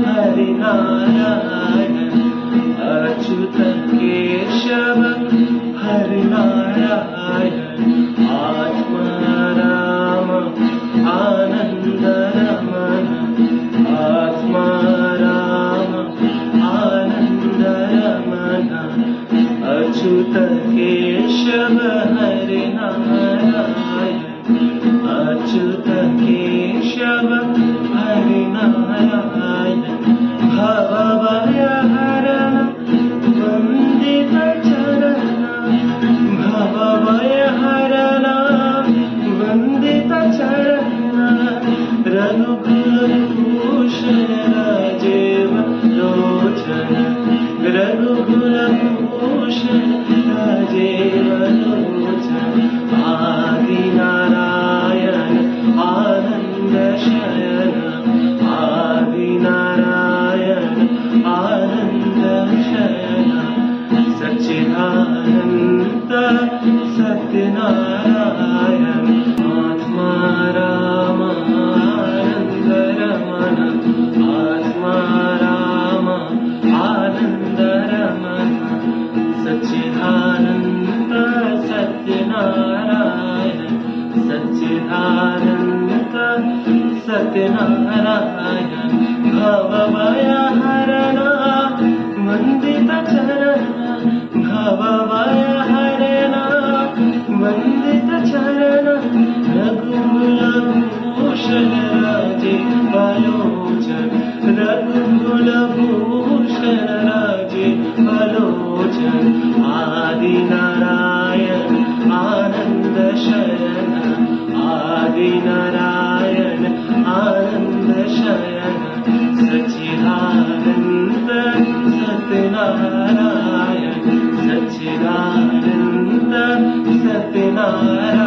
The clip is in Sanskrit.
हरिनारायण अच्युत केशव हरिनारायण आत्माराम आनंद रमण आत्माराम आनंद रमण अच्युत केशव हरिनारायण अच्युत केशव हरिनारायण भवभयहरण वंदित चरण भवभयहरण वंदित चरण रघुकुलभूषण राजीव लोचन रघुकुलभूषण राजीव लोचन आदिनारायण आनंद शयन आदिनारायण आनंद शयन सच्चिदानंद सत्यनारायण आत्मा राम आनंद रमण आत्मा राम आनंद रमण सच्चिदानंद सत्यनारायण सच्चिदानंद सत्यनारायण भवभयहरण वंदित चरण भवभयहरण वंदित चरण रघुकुलभूषण राजीव लोचन रघुकुलभूषण राजीव लोचन आदिनारायण आनंद शयन आदिनारायण आनंद शयन सच्चिदानंद सत्यनारायण सच्चिदानंद सत्यनारायण